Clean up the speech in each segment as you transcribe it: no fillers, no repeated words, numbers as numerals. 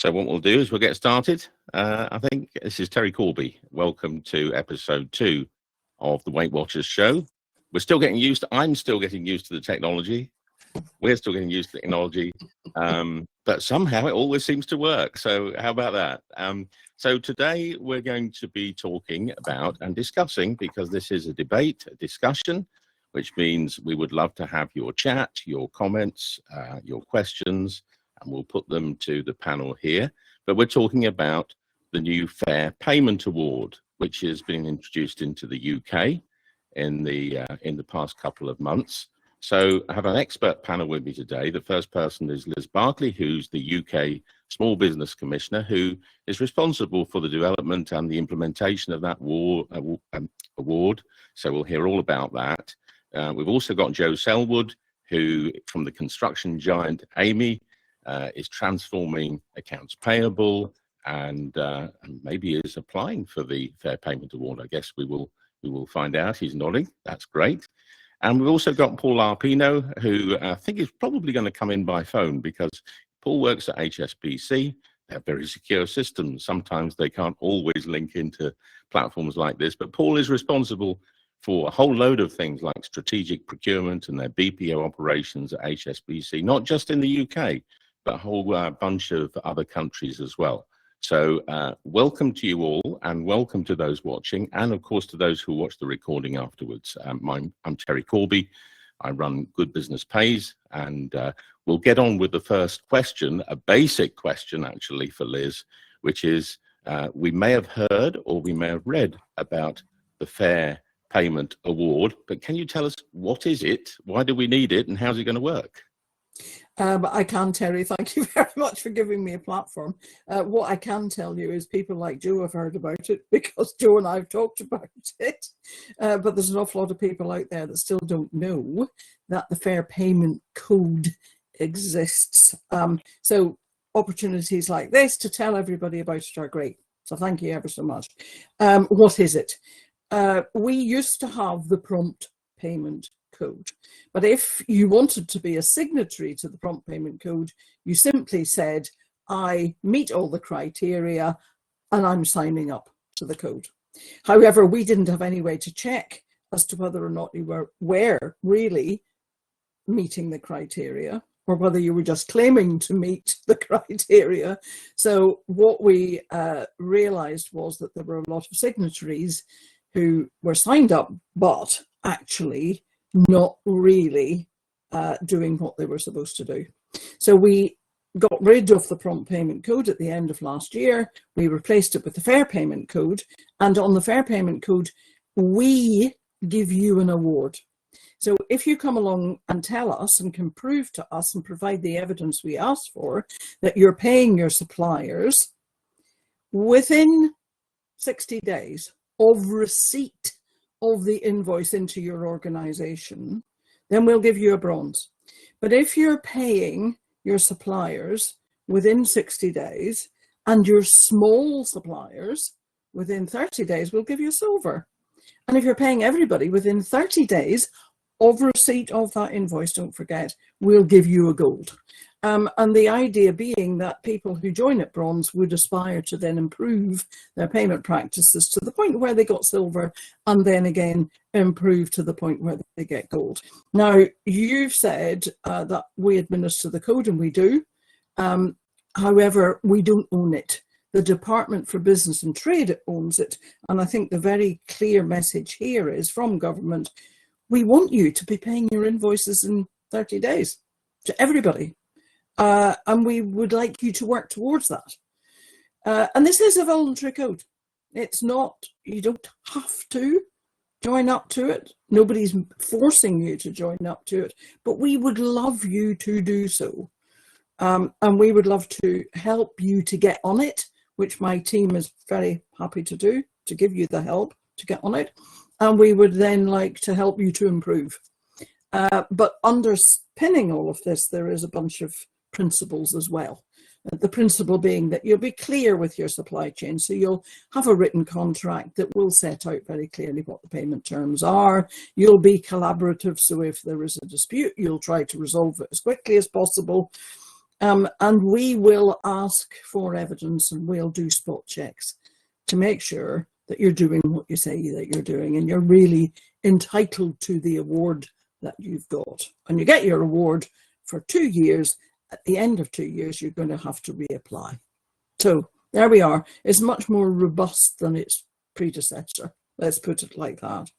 So what we'll do is we'll get started. I think this is Terry Corby. Welcome to episode 2 of the Weight Watchers show. We're still getting used to, I'm still getting used to the technology. We're still getting used to technology, but somehow it always seems to work. So how about that? So today we're going to be talking about and discussing, because this is a debate, a discussion, which means we would love to have your chat, your comments, your questions, and we'll put them to the panel here. But we're talking about the new Fair Payment Award, which has been introduced into the UK in the past couple of months. So I have an expert panel with me today. The first person is Liz Barclay, who's the UK Small Business Commissioner, who is responsible for the development and the implementation of that award. So we'll hear all about that. We've also got Joe Selwood, who from the construction giant Amy, is transforming accounts payable and maybe is applying for the Fair Payment Award. I guess we will find out. He's nodding. That's great. And we've also got Paul Arpino, who I think is probably going to come in by phone, because Paul works at HSBC. They have very secure systems. Sometimes they can't always link into platforms like this, but Paul is responsible for a whole load of things like strategic procurement and their BPO operations at HSBC, not just in the UK, but a whole bunch of other countries as well. So welcome to you all, and welcome to those watching, and of course to those who watch the recording afterwards. I'm Terry Corby. I run Good Business Pays, and we'll get on with the first question, a basic question actually for Liz, which is we may have heard or we may have read about the Fair Payment Award, but can you tell us what is it, why do we need it, and how's it going to work? I can, Terry. Thank you very much for giving me a platform. What I can tell you is people like Joe have heard about it, because Joe and I have talked about it. But there's an awful lot of people out there that still don't know that the Fair Payment Code exists. So opportunities like this to tell everybody about it are great. So thank you ever so much. What is it? We used to have the Prompt Payment Code, but if you wanted to be a signatory to the Prompt Payment Code, you simply said, I meet all the criteria and I'm signing up to the code. However, we didn't have any way to check as to whether or not you were really meeting the criteria, or whether you were just claiming to meet the criteria. So what we realized was that there were a lot of signatories who were signed up, but actually not really doing what they were supposed to do. So we got rid of the Prompt Payment Code at the end of last year. We replaced it with the Fair Payment Code. And on the Fair Payment Code, we give you an award. So if you come along and tell us and can prove to us and provide the evidence we asked for that you're paying your suppliers within 60 days of receipt of the invoice into your organization, then we'll give you a bronze. But if you're paying your suppliers within 60 days and your small suppliers within 30 days, we'll give you a silver. And if you're paying everybody within 30 days of receipt of that invoice, don't forget, we'll give you a gold. And the idea being that people who join at bronze would aspire to then improve their payment practices to the point where they got silver, and then again improve to the point where they get gold. Now, you've said that we administer the code, and we do. However, we don't own it. The Department for Business and Trade owns it. And I think the very clear message here is from government, we want you to be paying your invoices in 30 days to everybody. And we would like you to work towards that. And this is a voluntary code. It's not, you don't have to join up to it. Nobody's forcing you to join up to it, but we would love you to do so. And we would love to help you to get on it, which my team is very happy to do, to give you the help to get on it. And we would then like to help you to improve. But underpinning all of this, there is a bunch of principles as well. The principle being that you'll be clear with your supply chain. So you'll have a written contract that will set out very clearly what the payment terms are. You'll be collaborative. So if there is a dispute, you'll try to resolve it as quickly as possible. And we will ask for evidence, and we'll do spot checks to make sure that you're doing what you say that you're doing, and you're really entitled to the award that you've got. And you get your award for 2 years. At the end of 2 years, you're going to have to reapply. So there we are. It's much more robust than its predecessor. Let's put it like that.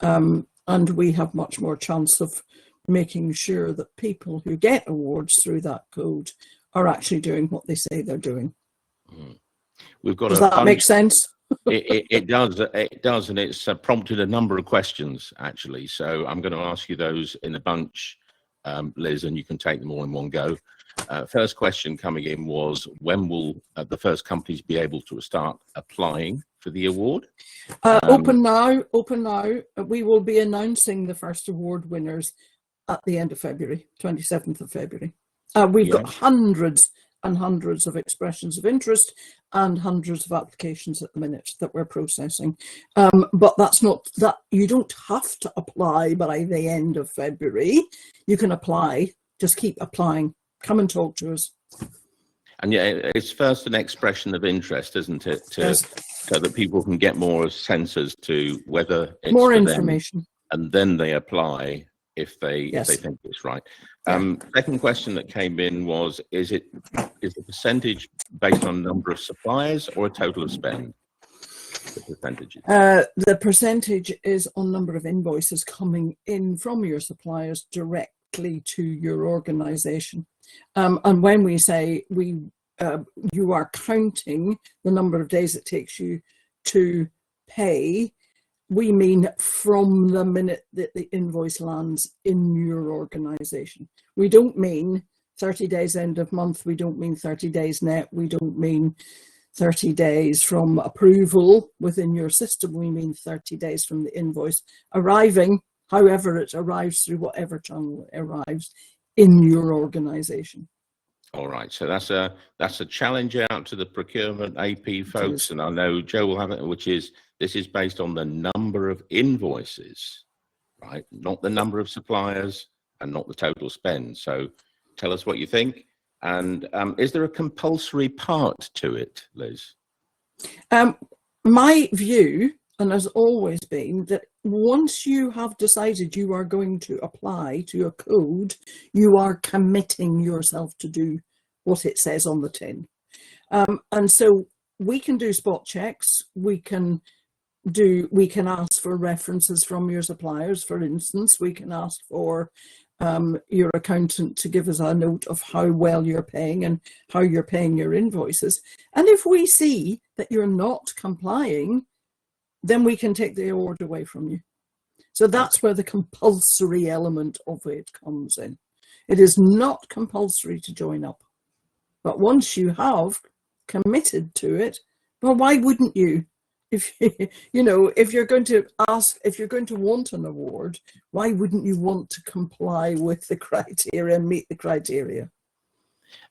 And we have much more chance of making sure that people who get awards through that code are actually doing what they say they're doing. We've got Does that make sense? It does, and it's prompted a number of questions, actually. So I'm going to ask you those in a bunch, Liz, and you can take them all in one go. First question coming in was, when will the first companies be able to start applying for the award? Open now. We will be announcing the first award winners at the end of February, 27th of February. We've got hundreds and hundreds of expressions of interest and hundreds of applications at the minute that we're processing. But that's not that you don't have to apply by the end of February. You can apply, just keep applying. Come and talk to us. And yeah, it's first an expression of interest, isn't it? So that people can get more sense as to whether it's more for information. Them, and then they apply if they think it's right. Second question that came in was, is the percentage based on number of suppliers or a total of spend? The percentages. The percentage is on number of invoices coming in from your suppliers directly to your organization. And when we say you are counting the number of days it takes you to pay, we mean from the minute that the invoice lands in your organization. We don't mean 30 days end of month. We don't mean 30 days net. We don't mean 30 days from approval within your system. We mean 30 days from the invoice arriving, however it arrives, through whatever channel it arrives in your organization. All right, so that's a challenge out to the procurement AP folks, and I know Joe will have it, which is, this is based on the number of invoices, right? Not the number of suppliers and not the total spend. So tell us what you think. And is there a compulsory part to it, Liz? My view, and has always been, that once you have decided you are going to apply to a code, you are committing yourself to do what it says on the tin. And so we can do spot checks. We can ask for references from your suppliers. For instance, we can ask for your accountant to give us a note of how well you're paying and how you're paying your invoices. And if we see that you're not complying, then we can take the award away from you. So that's where the compulsory element of it comes in. It is not compulsory to join up. But once you have committed to it, well, why wouldn't you? If if you're going to want an award, why wouldn't you want to comply with the criteria and meet the criteria?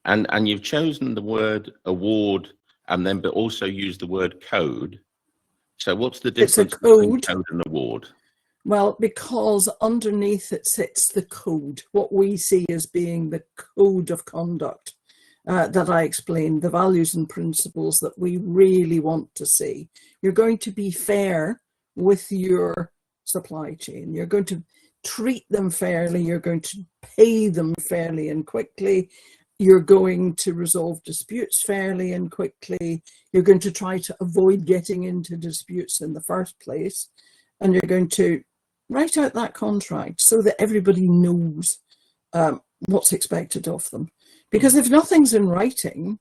And you've chosen the word award, and then but also use the word code. So what's the difference between code and award? Well, because underneath it sits the code, what we see as being the code of conduct that I explained, the values and principles that we really want to see. You're going to be fair with your supply chain. You're going to treat them fairly. You're going to pay them fairly and quickly. You're going to resolve disputes fairly and quickly. You're going to try to avoid getting into disputes in the first place. And you're going to write out that contract so that everybody knows what's expected of them. Because if nothing's in writing,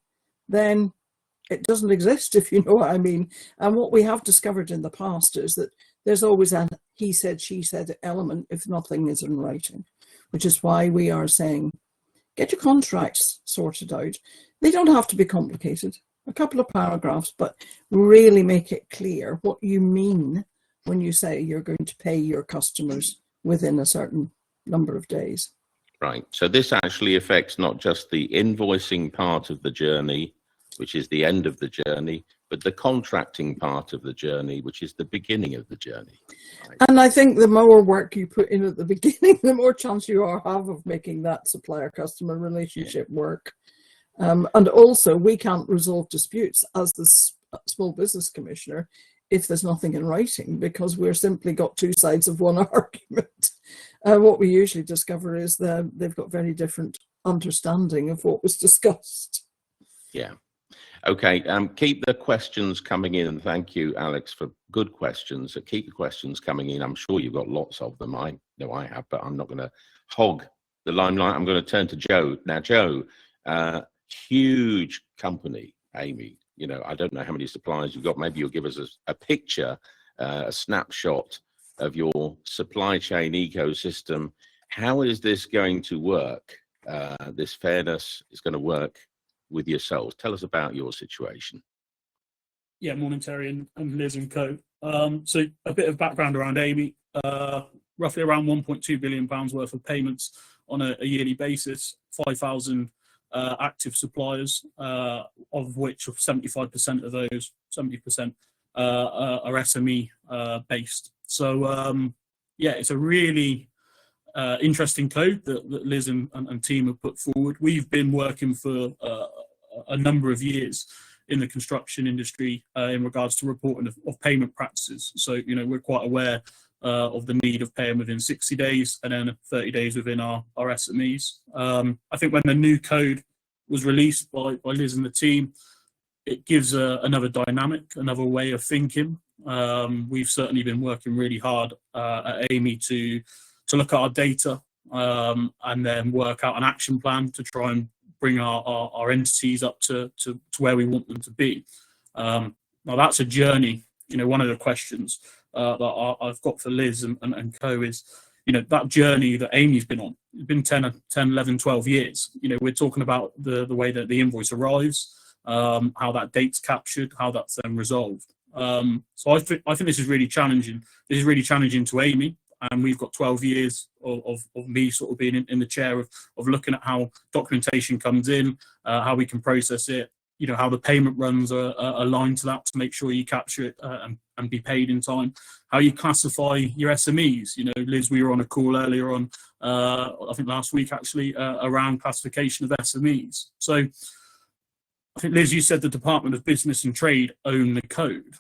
then it doesn't exist, if you know what I mean. And what we have discovered in the past is that there's always a he said, she said element if nothing is in writing, which is why we are saying, get your contracts sorted out. They don't have to be complicated, a couple of paragraphs, but really make it clear what you mean when you say you're going to pay your customers within a certain number of days. Right. So this actually affects not just the invoicing part of the journey, which is the end of the journey, but the contracting part of the journey, which is the beginning of the journey. Right. And I think the more work you put in at the beginning, the more chance you have of making that supplier-customer relationship work. And also, we can't resolve disputes as the Small Business Commissioner if there's nothing in writing, because we're simply got two sides of one argument. What we usually discover is that they've got very different understanding of what was discussed. Yeah. Okay. Keep the questions coming in, and thank you, Alex, for good questions. Keep the questions coming in. I'm sure you've got lots of them. I know I have, but I'm not going to hog the limelight. I'm going to turn to Joe now. Joe, huge company, Amy. You know, I don't know how many suppliers you've got. Maybe you'll give us a picture, a snapshot of your supply chain ecosystem. How is this going to work? This fairness is going to work with yourselves. Tell us about your situation. Yeah, morning, Terry and Liz and co. So a bit of background around Amy. Roughly around £1.2 billion worth of payments on a yearly basis, 5,000 active suppliers, of which 75% of those, 70% are SME based. So yeah, it's a really interesting code that Liz and team have put forward. We've been working for a number of years in the construction industry in regards to reporting of payment practices. So, you know, we're quite aware of the need of paying within 60 days and then 30 days within our SMEs. I think when the new code was released by Liz and the team, it gives another dynamic, another way of thinking. We've certainly been working really hard at Amy to look at our data and then work out an action plan to try and bring our entities up to where we want them to be. Now that's a journey. You know, one of the questions that I've got for Liz and co is, you know, that journey that Amy's been on. It's been 10, 11, 12 years. You know, we're talking about the way that the invoice arrives, how that date's captured, how that's then resolved. So I think this is really challenging. This is really challenging to Amy. And we've got 12 years of me sort of being in the chair of looking at how documentation comes in, how we can process it, you know, how the payment runs are aligned to that to make sure you capture it and be paid in time, how you classify your SMEs. You know, Liz, we were on a call earlier on, I think last week actually, around classification of SMEs. So I think, Liz, you said the Department of Business and Trade own the code.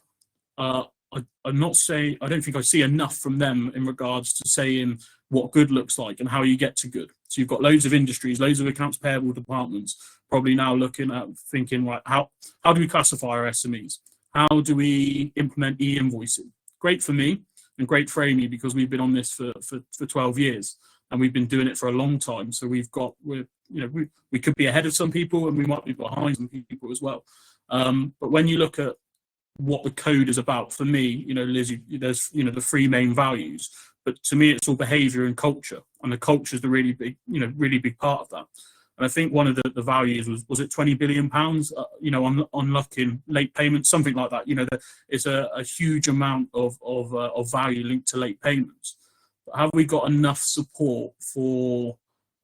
I'm not saying, I don't think I see enough from them in regards to saying what good looks like and how you get to good. So you've got loads of industries, loads of accounts payable departments, probably now looking at thinking, right, how do we classify our SMEs? How do we implement e-invoicing? Great for me and great for Amy, because we've been on this for 12 years and we've been doing it for a long time. So we could be ahead of some people and we might be behind some people as well. But when you look at what the code is about, for me, you know, Liz, there's, you know, the three main values, but to me it's all behavior and culture, and the culture is the really big part of that. And I think one of the values was it £20 billion, you know, on unlocking late payments, something like that. You know, it's a huge amount of value linked to late payments. But have we got enough support for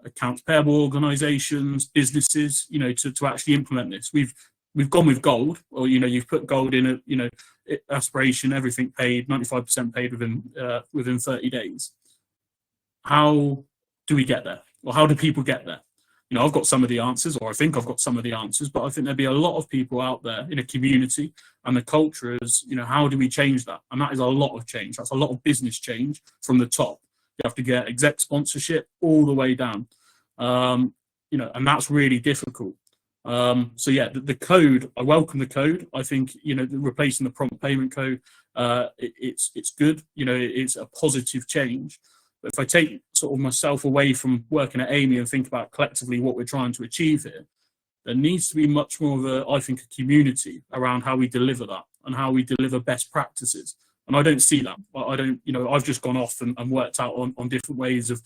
accounts payable organisations, businesses, you know, to actually implement this? We've gone with gold, or, you know, you've put gold in it, you know, aspiration, everything paid, 95% paid within 30 days. How do we get there? Or how do people get there? You know, I've got some of the answers, or I think I've got some of the answers, but I think there'd be a lot of people out there in a community, and the culture is, you know, how do we change that? And that is a lot of change. That's a lot of business change from the top. You have to get exec sponsorship all the way down, you know, and that's really difficult. So yeah, the code, I welcome the code. I think, you know, replacing the prompt payment code, it's good. You know, it's a positive change. But if I take sort of myself away from working at Amy and think about collectively what we're trying to achieve here, there needs to be much more of I think, a community around how we deliver that and how we deliver best practices. And I don't see that. I don't, you know, I've just gone off and worked out on different ways of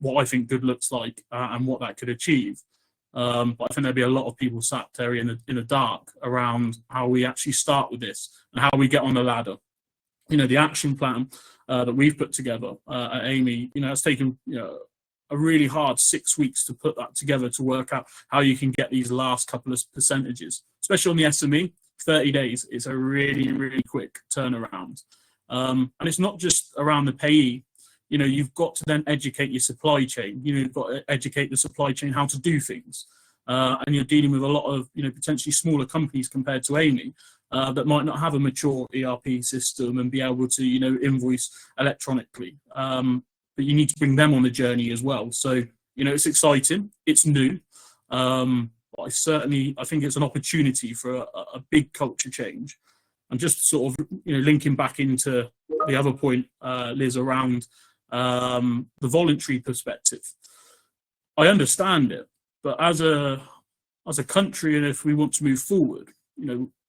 what I think good looks like and what that could achieve. But I think there'll be a lot of people sat, Terry, in the dark around how we actually start with this and how we get on the ladder. You know, the action plan that we've put together at Amy, you know, it's taken, you know, a really hard 6 weeks to put that together, to work out how you can get these last couple of percentages, especially on the SME. 30 days is a really, really quick turnaround. And it's not just around the payee. You know, you've got to then educate your supply chain. You know, you've got to educate the supply chain how to do things. and you're dealing with a lot of, potentially smaller companies compared to Amy, that might not have a mature ERP system and be able to, invoice electronically. But you need to bring them on the journey as well. So, it's exciting, it's new. But I think it's an opportunity for a big culture change. And just sort of, linking back into the other point, Liz, around the voluntary perspective. I understand it, but as a country, and if we want to move forward,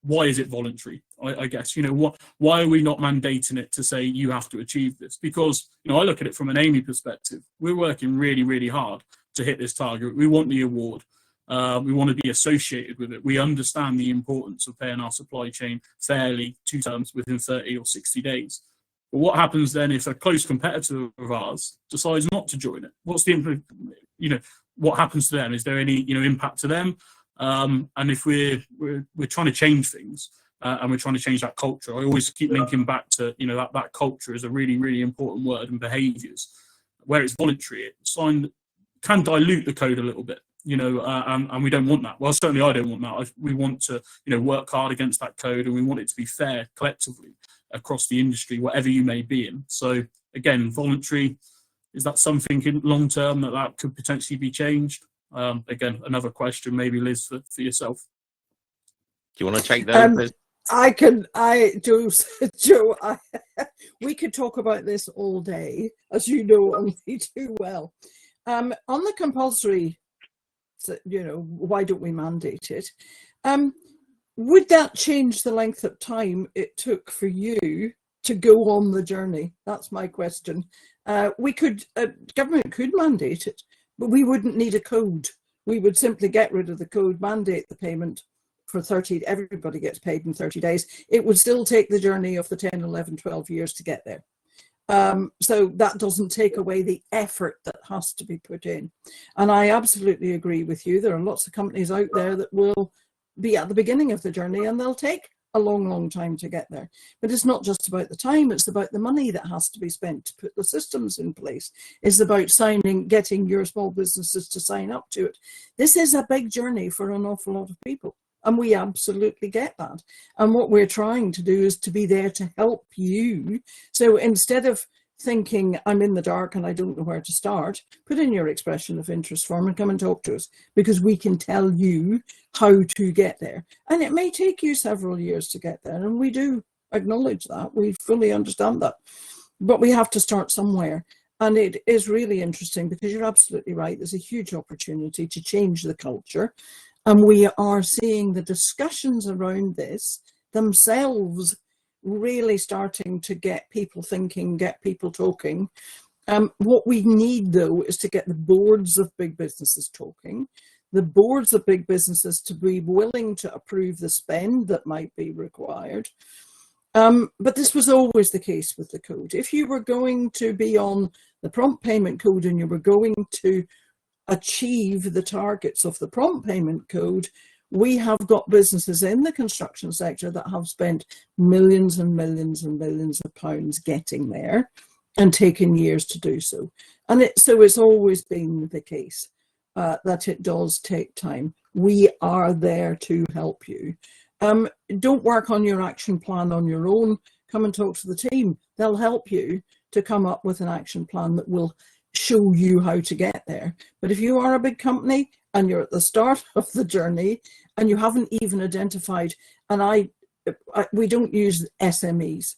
why is it voluntary? I guess, why are we not mandating it to say you have to achieve this? Because, I look at it from an Amy perspective. We're working really, really hard to hit this target. We want the award. We want to be associated with it. We understand the importance of paying our supply chain fairly, 2 terms within 30 or 60 days. But what happens then if a close competitor of ours decides not to join it? What's the what happens to them? Is there any impact to them? And if we're trying to change things and we're trying to change that culture, I always keep linking back to that culture is a really, really important word, and behaviours. Where it's voluntary, it can dilute the code a little bit. And we don't want that. Well, certainly I don't want that. We want to, work hard against that code, and we want it to be fair collectively across the industry, whatever you may be in. So again, voluntary, is that something in long term that could potentially be changed? Again, another question, maybe Liz, for yourself. Do you want to take those? Liz? Joe, we could talk about this all day, as you know only too well. On the compulsory, why don't we mandate it? Would that change the length of time it took for you to go on the journey? That's my question. Government could mandate it, but we wouldn't need a code. We would simply get rid of the code, mandate the payment for 30, everybody gets paid in 30 days. It would still take the journey of the 10, 11, 12 years to get there. So that doesn't take away the effort that has to be put in. And I absolutely agree with you. There are lots of companies out there that will be at the beginning of the journey, and they'll take a long, long time to get there. But it's not just about the time, it's about the money that has to be spent to put the systems in place. It's about getting your small businesses to sign up to it. This is a big journey for an awful lot of people. And we absolutely get that. And what we're trying to do is to be there to help you. So instead of thinking, I'm in the dark and I don't know where to start, put in your expression of interest form and come and talk to us, because we can tell you how to get there. And it may take you several years to get there. And we do acknowledge that. We fully understand that. But we have to start somewhere. And it is really interesting, because you're absolutely right. There's a huge opportunity to change the culture. And we are seeing the discussions around this themselves really starting to get people thinking, get people talking. What we need, though, is to get the boards of big businesses talking, the boards of big businesses to be willing to approve the spend that might be required. But this was always the case with the code. If you were going to be on the prompt payment code and you were going to achieve the targets of the prompt payment code, we have got businesses in the construction sector that have spent millions and millions and millions of pounds getting there and taken years to do so. And so it's always been the case that it does take time. We are there to help you. Don't work on your action plan on your own. Come and talk to the team. They'll help you to come up with an action plan that will show you how to get there. But if you are a big company and you're at the start of the journey and you haven't even identified, and we don't use SMEs,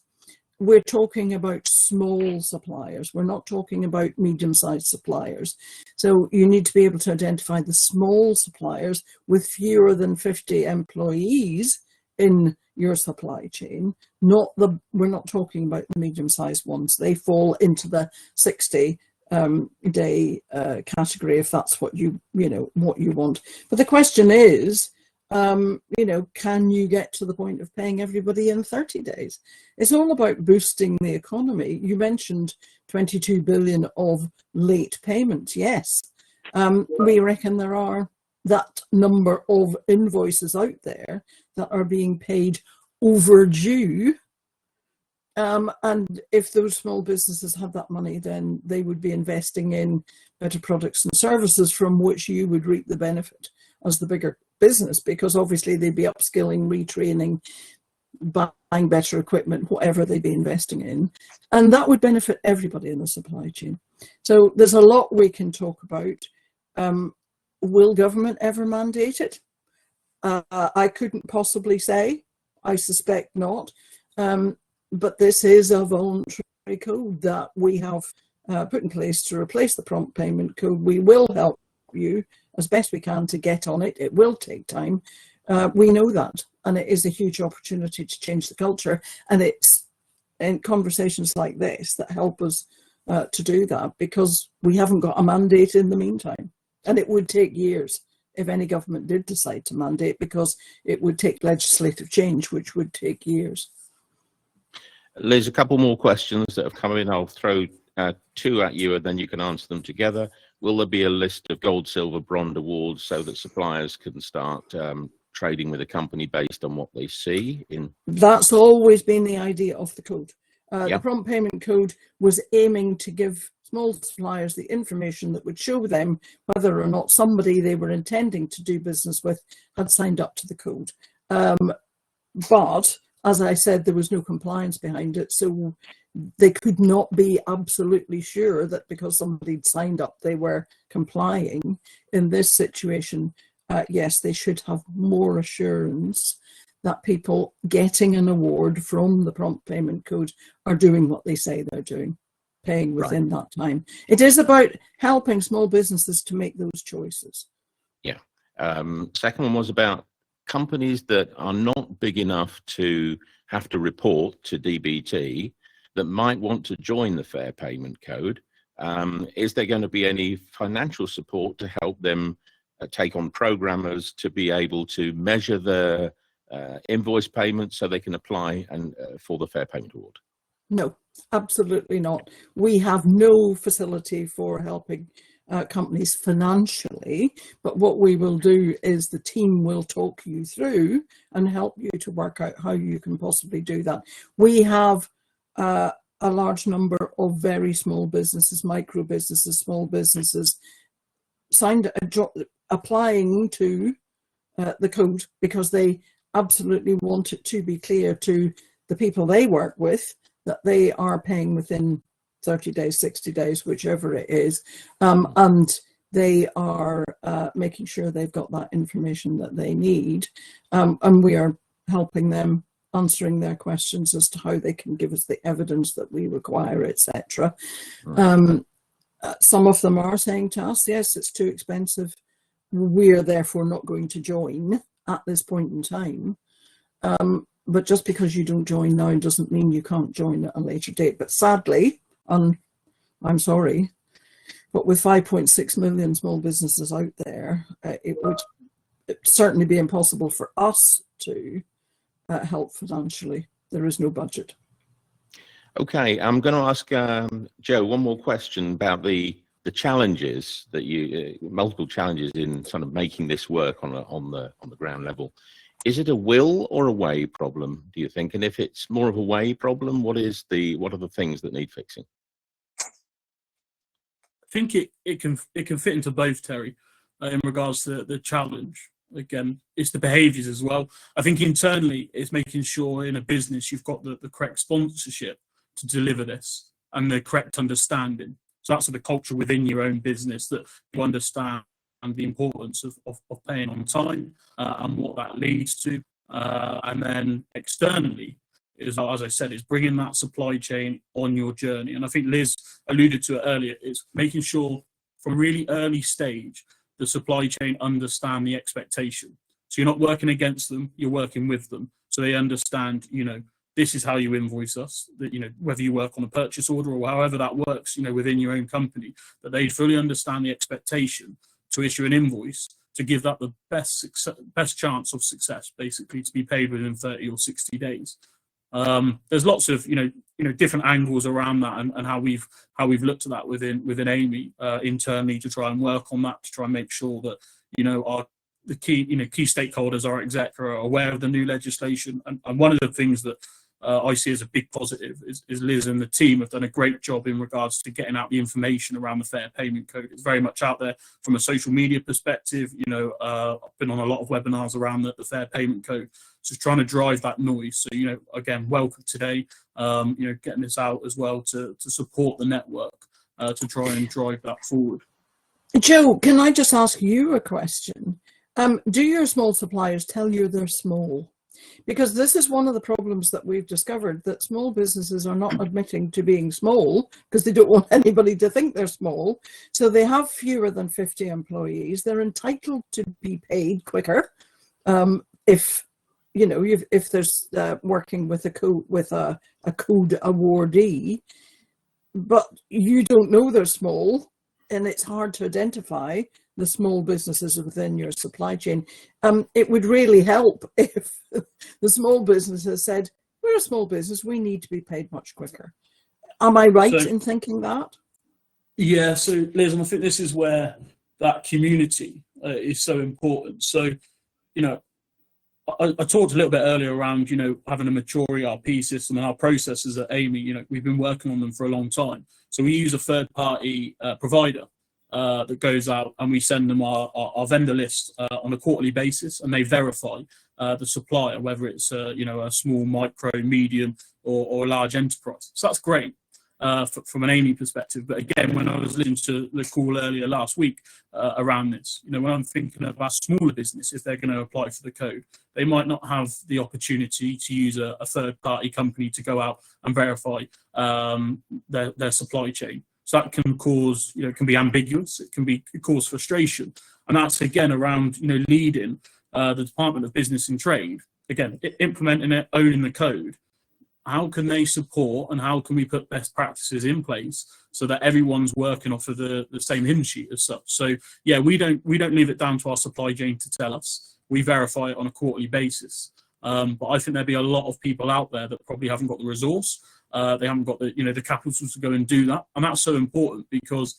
we're talking about small suppliers. We're not talking about medium-sized suppliers. So you need to be able to identify the small suppliers with fewer than 50 employees in your supply chain. We're not talking about the medium-sized ones. They fall into the 60 day category, if that's what you want. But the question is, can you get to the point of paying everybody in 30 days? It's all about boosting the economy. You mentioned 22 billion of late payments. Yes, we reckon there are that number of invoices out there that are being paid overdue. And if those small businesses had that money, then they would be investing in better products and services from which you would reap the benefit. as the bigger business, because obviously they'd be upskilling, retraining, buying better equipment, whatever they'd be investing in. And that would benefit everybody in the supply chain. So there's a lot we can talk about. Will government ever mandate it? I couldn't possibly say. I suspect not. But this is a voluntary code that we have put in place to replace the prompt payment code. We will help you as best we can to get on it. It will take time. We know that, and it is a huge opportunity to change the culture. And it's in conversations like this that help us to do that, because we haven't got a mandate in the meantime. And it would take years if any government did decide to mandate, because it would take legislative change, which would take years. Liz, a couple more questions that have come in. I'll throw two at you and then you can answer them together. Will there be a list of gold, silver, bronze awards so that suppliers can start trading with a company based on what they see in? That's always been the idea of the code. Yep. The prompt payment code was aiming to give small suppliers the information that would show them whether or not somebody they were intending to do business with had signed up to the code. But as I said, there was no compliance behind it, so they could not be absolutely sure that because somebody'd signed up they were complying. In this situation, yes, they should have more assurance that people getting an award from the prompt payment code are doing what they say they're doing, paying within that time. It is about helping small businesses to make those choices. Yeah. Second one was about companies that are not big enough to have to report to DBT that might want to join the Fair Payment Code. Is there going to be any financial support to help them take on programmers to be able to measure the invoice payments so they can apply and for the Fair Payment Award? No, absolutely not. We have no facility for helping companies financially, but what we will do is the team will talk you through and help you to work out how you can possibly do that. We have a large number of very small businesses, micro businesses, small businesses applying to the code because they absolutely want it to be clear to the people they work with that they are paying within 30 days, 60 days, whichever it is, and they are making sure they've got that information that they need, and we are helping them, answering their questions as to how they can give us the evidence that we require, etc. Some of them are saying to us, yes, it's too expensive, we're therefore not going to join at this point in time. But just because you don't join now doesn't mean you can't join at a later date. But sadly, and I'm sorry, but with 5.6 million small businesses out there, it would certainly be impossible for us to help financially. There is no budget. Okay, I'm going to ask Joe one more question about the challenges that you multiple challenges in sort of making this work on the ground level. Is it a will or a way problem, do you think? And if it's more of a way problem, what are the things that need fixing? I think it can fit into both, Terry, in regards to the challenge. Again, it's the behaviours as well. I think internally it's making sure in a business you've got the correct sponsorship to deliver this and the correct understanding. So that's the culture within your own business, that you understand and the importance of paying on time and what that leads to. And then externally, as I said, is bringing that supply chain on your journey. And I think Liz alluded to it earlier, it's making sure from a really early stage, the supply chain understand the expectation. So you're not working against them, you're working with them. So they understand, this is how you invoice us, that, whether you work on a purchase order or however that works, within your own company, that they fully understand the expectation to issue an invoice to give that the best chance of success, basically, to be paid within 30 or 60 days. There's lots of different angles around that, and how we've looked at that within Amy internally to try and work on that, to try and make sure that the key stakeholders, our exec, are aware of the new legislation. And one of the things that I see as a big positive is Liz and the team have done a great job in regards to getting out the information around the Fair Payment Code. It's very much out there from a social media perspective. I've been on a lot of webinars around the Fair Payment Code, just trying to drive that noise. So, again, welcome today, getting this out as well to support the network, to try and drive that forward. Joe, can I just ask you a question? Do your small suppliers tell you they're small? Because this is one of the problems that we've discovered, that small businesses are not admitting to being small because they don't want anybody to think they're small. So they have fewer than 50 employees. They're entitled to be paid quicker if there's working with a code awardee, but you don't know they're small, and it's hard to identify the small businesses within your supply chain. It would really help if the small businesses said, we're a small business, we need to be paid much quicker. Am I right in thinking that? Yeah, so Liz, and I think this is where that community is so important. So, I talked a little bit earlier around, having a mature ERP system, and our processes at Amey, we've been working on them for a long time. So we use a third-party provider that goes out, and we send them our vendor list on a quarterly basis, and they verify the supplier, whether it's a small, micro, medium, or a large enterprise. So that's great from an Amey perspective. But again, when I was listening to the call earlier last week around this, when I'm thinking of our smaller business, if they're going to apply for the code, they might not have the opportunity to use a third-party company to go out and verify their supply chain. So that can cause, can be ambiguous. It can cause frustration. And that's, again, around, leading the Department of Business and Trade, again, implementing it, owning the code. How can they support, and how can we put best practices in place so that everyone's working off of the same hymn sheet as such? So, yeah, we don't leave it down to our supply chain to tell us. We verify it on a quarterly basis. But I think there'll be a lot of people out there that probably haven't got the resource. They haven't got the capital to go and do that. And that's so important because,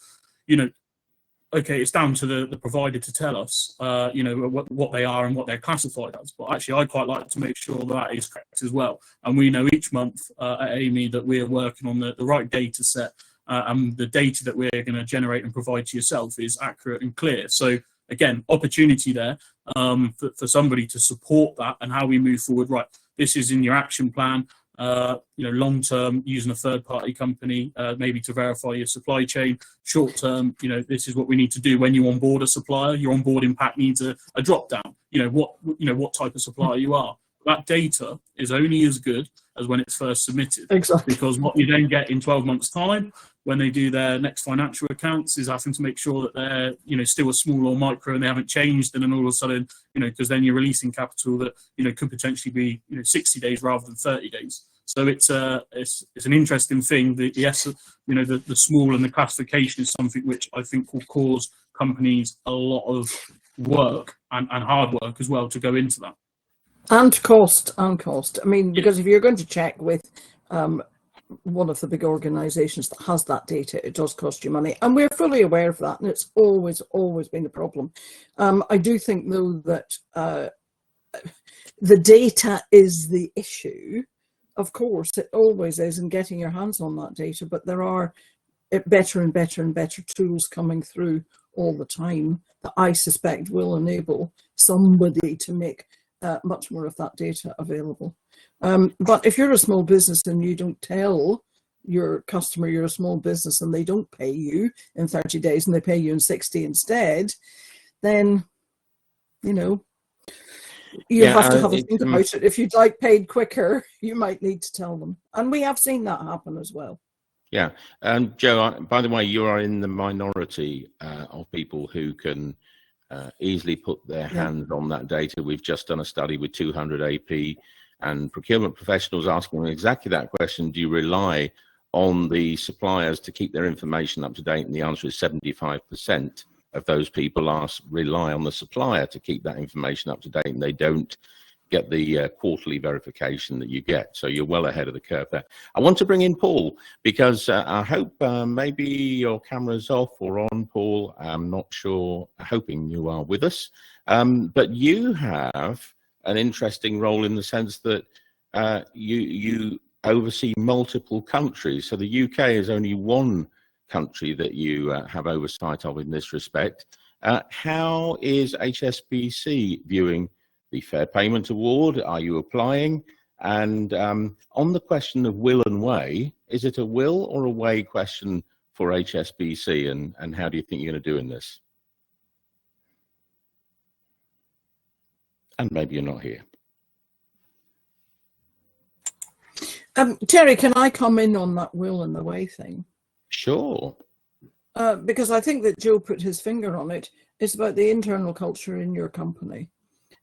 okay, it's down to the provider to tell us, what they are and what they're classified as. But actually, I quite like to make sure that is correct as well. And we know each month at Amey that we're working on the right data set, and the data that we're going to generate and provide to yourself is accurate and clear. So again, opportunity there for somebody to support that and how we move forward. Right, this is in your action plan. Long term, using a third party company, maybe to verify your supply chain. Short term, this is what we need to do when you onboard a supplier. Your onboarding pack needs a drop down. What type of supplier you are. That data is only as good as when it's first submitted. Exactly. Because what you then get in 12 months' time, when they do their next financial accounts, is having to make sure that they're, still a small or micro and they haven't changed. And then all of a sudden, because then you're releasing capital that, could potentially be, 60 days rather than 30 days. So it's an interesting thing. The small and the classification is something which I think will cause companies a lot of work and hard work as well to go into that. And cost. I mean, because if you're going to check with one of the big organisations that has that data, it does cost you money. And we're fully aware of that. And it's always been a problem. I do think, though, that the data is the issue. Of course, it always is, in getting your hands on that data. But there are better and better and better tools coming through all the time that I suspect will enable somebody to make much more of that data available. But if you're a small business and you don't tell your customer you're a small business and they don't pay you in 30 days and they pay you in 60 instead, then, you have to have a think about it. If you'd like paid quicker, you might need to tell them. And we have seen that happen as well. Yeah. Joe, by the way, you are in the minority of people who can easily put their hands on that data. We've just done a study with 200 AP and procurement professionals asking exactly that question. Do you rely on the suppliers to keep their information up to date? And the answer is 75% of those people rely on the supplier to keep that information up to date, and they don't get the quarterly verification that you get. So you're well ahead of the curve there. I want to bring in Paul because I hope maybe your camera's off or on, Paul. I'm not sure, hoping you are with us. But you have an interesting role in the sense that you oversee multiple countries. So the UK is only one country that you have oversight of in this respect. How is HSBC viewing the Fair Payment Award? Are you applying? And on the question of will and way, is it a will or a way question for HSBC, and how do you think you're going to do in this? And maybe you're not here. Terry, can I come in on that will and the way thing? Sure. Because I think that Joe put his finger on it. It's about the internal culture in your company.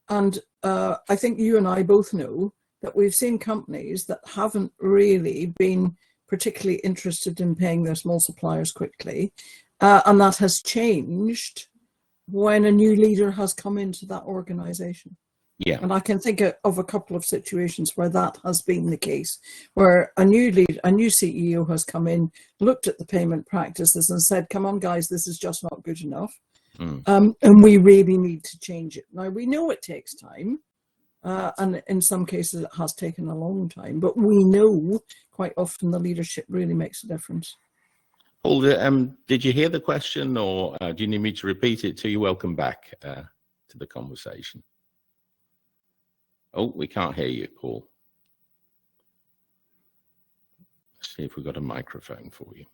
And I think you and I both know that we've seen companies that haven't really been particularly interested in paying their small suppliers quickly. And that has changed when a new leader has come into that organization. Yeah. And I can think of a couple of situations where that has been the case, where a new CEO has come in, looked at the payment practices and said, come on, guys, this is just not good enough. And we really need to change it. Now, we know it takes time. And in some cases, it has taken a long time. But we know quite often the leadership really makes a difference. Paul, did you hear the question, or do you need me to repeat it to you? Welcome back to the conversation. Oh, we can't hear you, Paul. Let's see if we've got a microphone for you.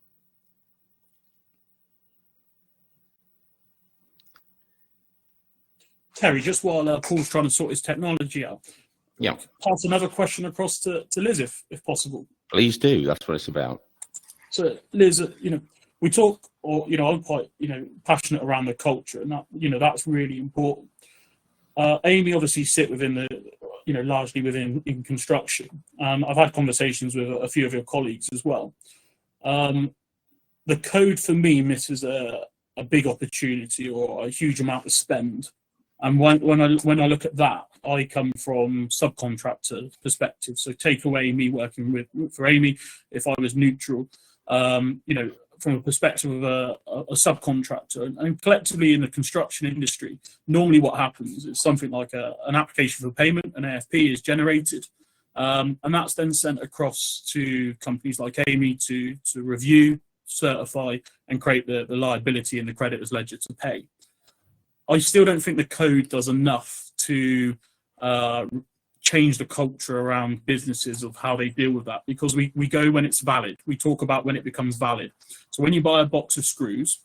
Terry, just while Paul's trying to sort his technology out, Yeah. pass another question across to Liz, if possible. Please do. That's what it's about. So, Liz, we talk, or I'm quite, passionate around the culture, and that, that's really important. Amy obviously sit within the, largely within in construction. I've had conversations with a few of your colleagues as well. The code for me misses a big opportunity or a huge amount of spend. And when I look at that, I come from subcontractor perspective. So take away me working for Amy, if I was neutral, from a perspective of a subcontractor, and collectively in the construction industry, normally what happens is something like an application for payment, an AFP is generated, and that's then sent across to companies like Amy to review, certify, and create the liability in the creditor's ledger to pay. I still don't think the code does enough to change the culture around businesses of how they deal with that, because we go when it's valid. We talk about when it becomes valid. So when you buy a box of screws,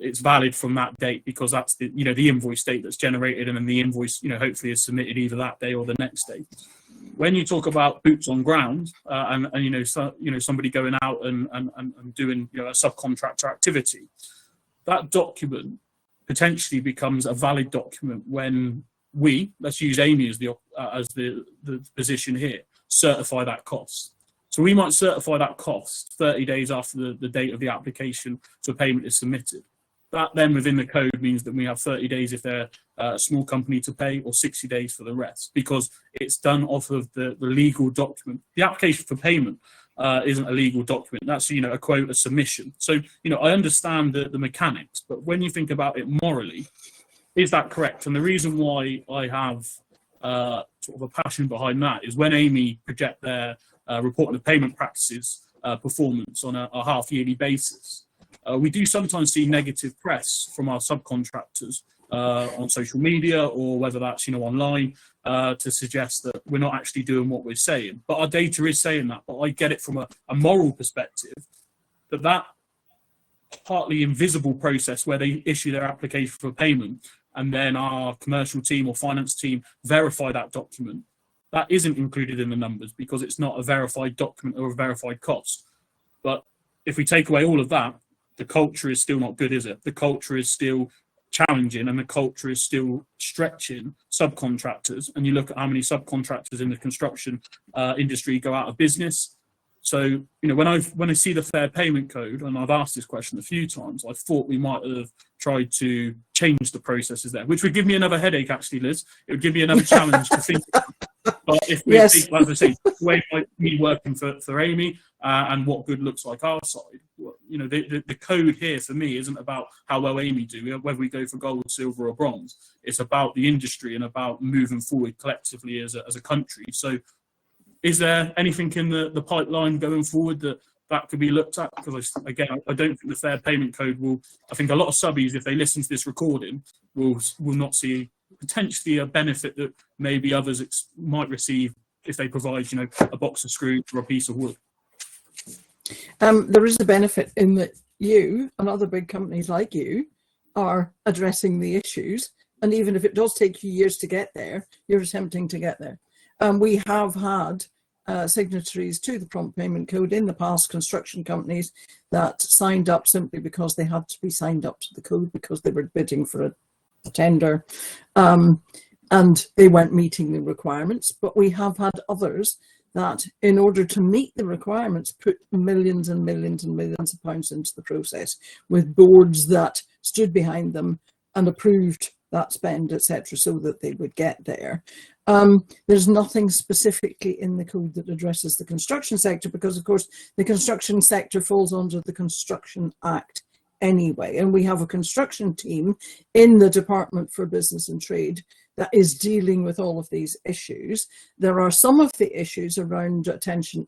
it's valid from that date, because that's the the invoice date that's generated, and then the invoice hopefully is submitted either that day or the next day. When you talk about boots on ground and somebody going out and doing a subcontractor activity, that document potentially becomes a valid document when let's use Amy as the position here, certify that cost. So we might certify that cost 30 days after the date of the application so payment is submitted. That then within the code means that we have 30 days if they're a small company to pay, or 60 days for the rest, because it's done off of the legal document. The application for payment isn't a legal document. That's a quote, a submission. So I understand the mechanics, but when you think about it morally, is that correct? And the reason why I have sort of a passion behind that is when Amy project their reporting of payment practices performance on a half-yearly basis, we do sometimes see negative press from our subcontractors on social media, or whether that's online, to suggest that we're not actually doing what we're saying. But our data is saying that. But I get it from a moral perspective, that partly invisible process where they issue their application for payment, and then our commercial team or finance team verify that document, that isn't included in the numbers because it's not a verified document or a verified cost. But if we take away all of that, the culture is still not good, is it? The culture is still challenging, and the culture is still stretching subcontractors. And you look at how many subcontractors in the construction industry go out of business. So, when I see the Fair Payment Code, and I've asked this question a few times, I thought we might have tried to change the processes there, which would give me another headache, actually, Liz. It would give me another challenge to think about. But if we Yes. think, as I say, the way me working for Amy and what good looks like our side, the code here for me isn't about how well Amy do, whether we go for gold, silver or bronze. It's about the industry and about moving forward collectively as a country. So is there anything in the pipeline going forward that could be looked at? Because again, I don't think the Fair Payment Code will. I think a lot of subbies, if they listen to this recording, will not see potentially a benefit that maybe others might receive if they provide, a box of screws or a piece of wood. There is a benefit in that you and other big companies like you are addressing the issues, and even if it does take you years to get there, you're attempting to get there. We have had signatories to the Prompt Payment Code in the past, construction companies that signed up simply because they had to be signed up to the code because they were bidding for a tender, and they weren't meeting the requirements. But we have had others that, in order to meet the requirements, put millions and millions and millions of pounds into the process, with boards that stood behind them and approved that spend, etc., so that they would get there. There's nothing specifically in the code that addresses the construction sector, because of course the construction sector falls under the Construction Act anyway, and we have a construction team in the Department for Business and Trade that is dealing with all of these issues. There are some of the issues around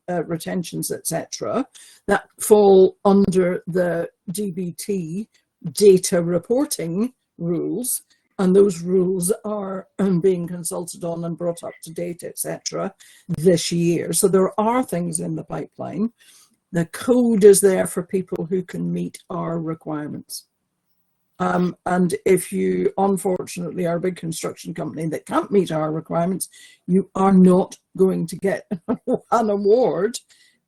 retentions, etc., that fall under the DBT data reporting rules, and those rules are being consulted on and brought up to date, etc., this year. So there are things in the pipeline. The code is there for people who can meet our requirements. And if you, unfortunately, are a big construction company that can't meet our requirements, you are not going to get an award.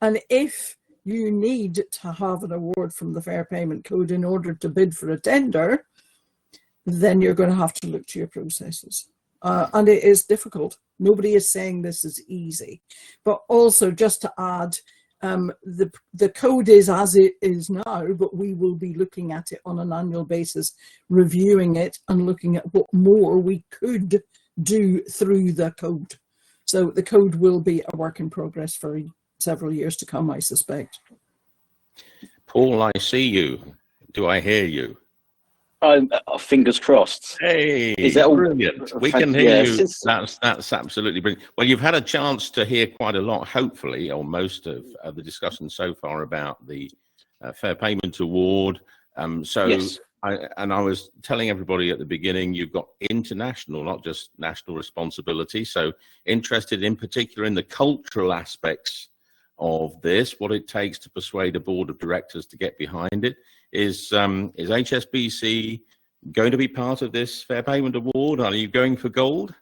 And if you need to have an award from the Fair Payment Code in order to bid for a tender, then you're going to have to look to your processes. And it is difficult. Nobody is saying this is easy. But also, just to add, the code is as it is now, but we will be looking at it on an annual basis, reviewing it and looking at what more we could do through the code. So the code will be a work in progress for several years to come, I suspect. Paul, I see you. Do I hear you? Fingers crossed. Hey, is that brilliant? We can hear you. Yes. That's absolutely brilliant. Well, you've had a chance to hear quite a lot, hopefully, or most of the discussion so far about the Fair Payment Award. Yes. I was telling everybody at the beginning, you've got international, not just national responsibility. So interested in particular in the cultural aspects of this, what it takes to persuade a board of directors to get behind it. Is HSBC going to be part of this Fair Payment Award? Are you going for gold?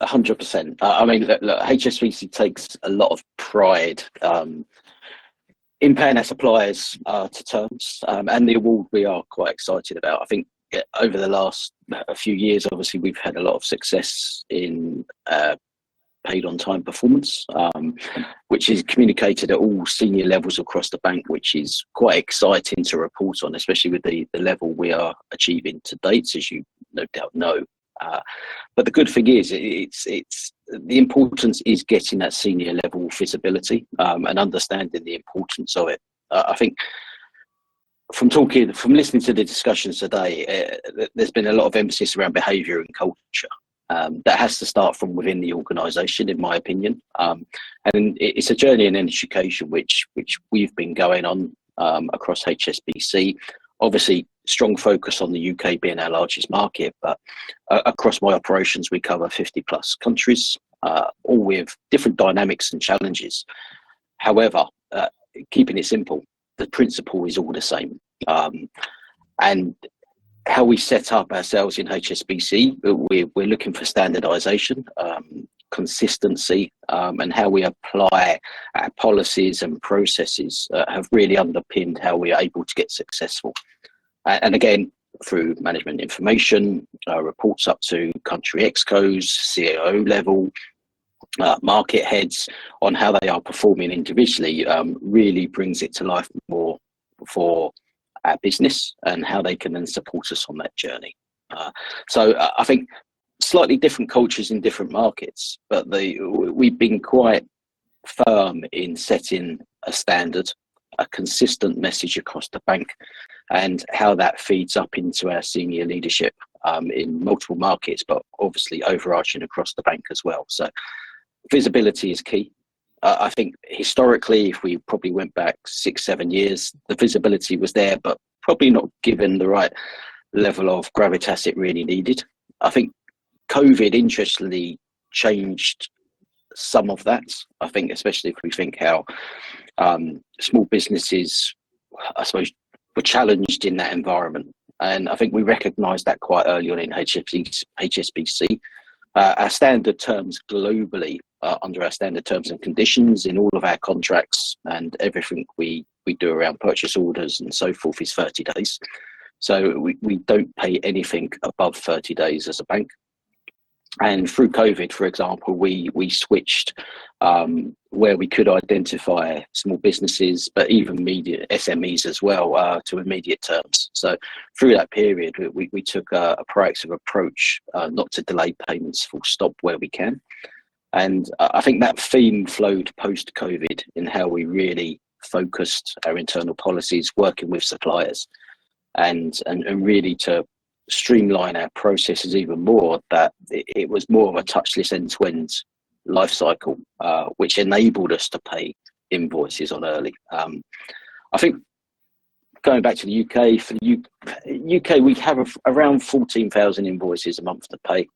100%. I mean, look, HSBC takes a lot of pride in paying our suppliers to terms, and the award we are quite excited about. I think over the last few years, obviously, we've had a lot of success in paid on time performance, which is communicated at all senior levels across the bank, which is quite exciting to report on, especially with the level we are achieving to date, as you no doubt know. But the good thing is, it's the importance is getting that senior level visibility and understanding the importance of it. I think from listening to the discussions today, there's been a lot of emphasis around behaviour and culture. That has to start from within the organisation, in my opinion, and it's a journey in education which we've been going on across HSBC. Obviously, strong focus on the UK being our largest market, but across my operations, we cover 50 plus countries, all with different dynamics and challenges. However, keeping it simple, the principle is all the same, and how we set up ourselves in HSBC, we're looking for standardisation, consistency, and how we apply our policies and processes have really underpinned how we are able to get successful. And again, through management information, reports up to country excos, CAO level, market heads on how they are performing individually, really brings it to life more for our business and how they can then support us on that journey. So I think slightly different cultures in different markets, but we've been quite firm in setting a standard, a consistent message across the bank, and how that feeds up into our senior leadership in multiple markets, but obviously overarching across the bank as well. So visibility is key. I think historically, if we probably went back 6-7 years, the visibility was there, but probably not given the right level of gravitas it really needed. I think COVID, interestingly, changed some of that. I think, especially if we think how small businesses, I suppose, were challenged in that environment. And I think we recognised that quite early on in HSBC. Our standard terms globally, under our standard terms and conditions in all of our contracts and everything we do around purchase orders and so forth is 30 days. So we don't pay anything above 30 days as a bank. And through COVID, for example, we switched where we could identify small businesses, but even media SMEs as well, to immediate terms. So through that period, we took a proactive approach not to delay payments full stop where we can. And I think that theme flowed post-COVID in how we really focused our internal policies, working with suppliers, and really to streamline our processes even more, that it was more of a touchless end-to-end life cycle, which enabled us to pay invoices on early. I think going back to the UK, for the UK, we have around 14,000 invoices a month to pay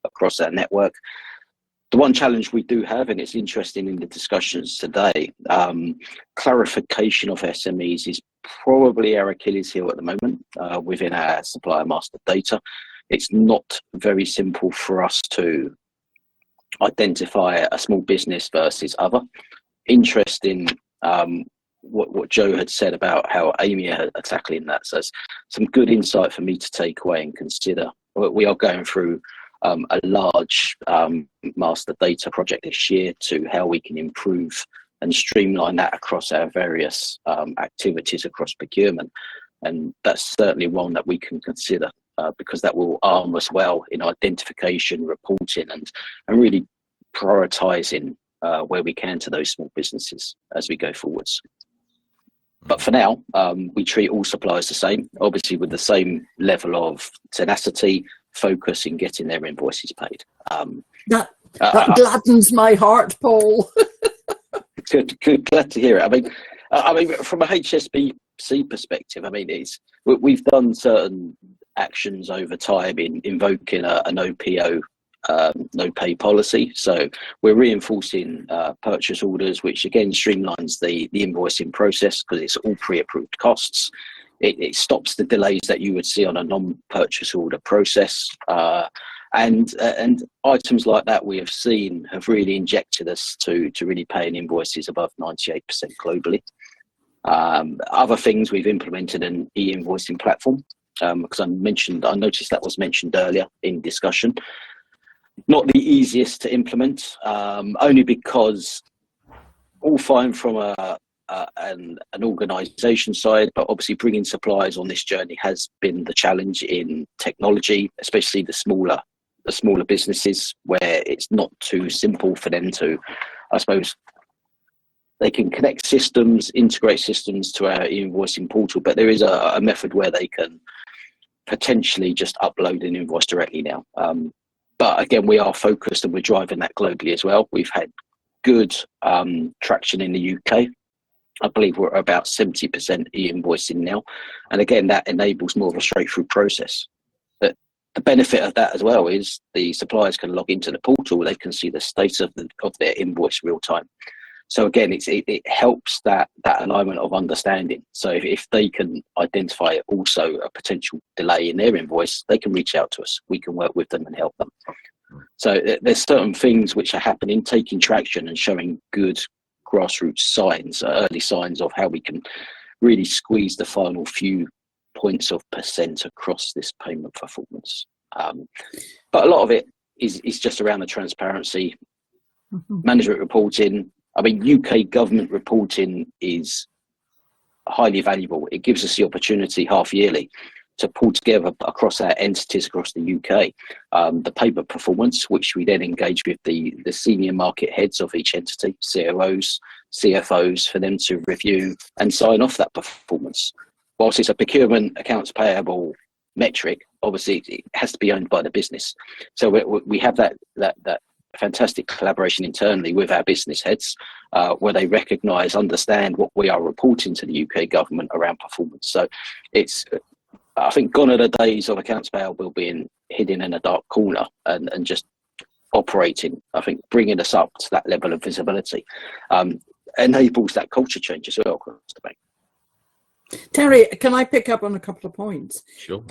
across our network. The one challenge we do have, and it's interesting in the discussions today, clarification of SMEs is probably our Achilles heel at the moment within our supplier master data. It's not very simple for us to identify a small business versus other. Interesting what Joe had said about how Amy are tackling that. So some good insight for me to take away and consider. We are going through a large master data project this year to how we can improve and streamline that across our various activities across procurement. And that's certainly one that we can consider because that will arm us well in identification, reporting, and really prioritising where we can to those small businesses as we go forwards. But for now, we treat all suppliers the same, obviously with the same level of tenacity, focus in getting their invoices paid. That gladdens my heart, Paul. Good, glad to hear it. I mean, from a HSBC perspective, I mean, we've done certain actions over time in invoking a no PO, no pay policy. So we're reinforcing purchase orders, which again streamlines the invoicing process because it's all pre-approved costs. It stops the delays that you would see on a non-purchase order process. And items like that we have seen have really injected us to really paying invoices above 98% globally. Other things we've implemented an e-invoicing platform because I noticed that was mentioned earlier in discussion. Not the easiest to implement, only because all fine from an organisation side, but obviously bringing suppliers on this journey has been the challenge in technology, especially the smaller businesses where it's not too simple for them to, I suppose, they can connect systems, integrate systems to our invoicing portal, but there is a method where they can potentially just upload an invoice directly now. But again, we are focused and we're driving that globally as well. We've had good traction in the UK. I believe we're about 70% e-invoicing now. And again, that enables more of a straight-through process. But the benefit of that as well is the suppliers can log into the portal, they can see the status of their invoice real time. So again, it helps that alignment of understanding. So if they can identify also a potential delay in their invoice, they can reach out to us. We can work with them and help them. So there's certain things which are happening, taking traction and showing good grassroots signs, early signs of how we can really squeeze the final few points of percent across this payment performance. But a lot of it is just around the transparency, management reporting. I mean, UK government reporting is highly valuable. It gives us the opportunity half yearly to pull together across our entities across the UK, the payment performance, which we then engage with the senior market heads of each entity, COOs, CFOs, for them to review and sign off that performance. Whilst it's a procurement accounts payable metric, obviously it has to be owned by the business. So we have that fantastic collaboration internally with our business heads, where they recognise, understand what we are reporting to the UK government around performance. So it's, I think, gone are the days of accounts payable being hidden in a dark corner and just operating. I think bringing us up to that level of visibility enables that culture change as well across the bank. Terry, can I pick up on a couple of points? Sure.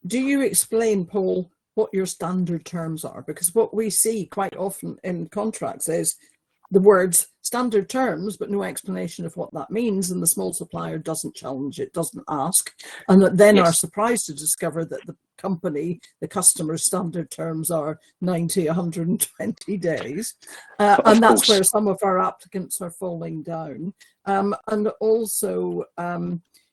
Do you explain, Paul, what your standard terms are? Because what we see quite often in contracts is the words standard terms, but no explanation of what that means, and the small supplier doesn't challenge it, doesn't ask, and then are surprised to discover that the company, the customer's standard terms are 90, 120 days. And that's where some of our applicants are falling down. And also,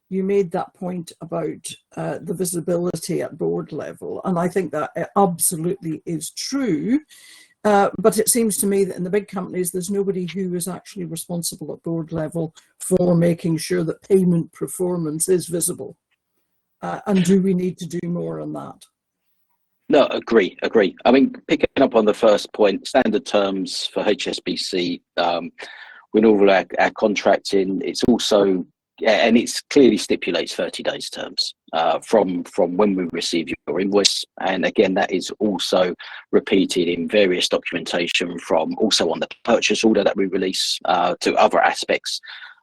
you made that point about the visibility at board level, and I think that it absolutely is true. But it seems to me that in the big companies, there's nobody who is actually responsible at board level for making sure that payment performance is visible. And do we need to do more on that? No, agree. I mean, picking up on the first point, standard terms for HSBC, with all our contracting, it's also, and it's clearly stipulates 30 days terms from when we receive your invoice. And again, that is also repeated in various documentation from also on the purchase order that we release to other aspects.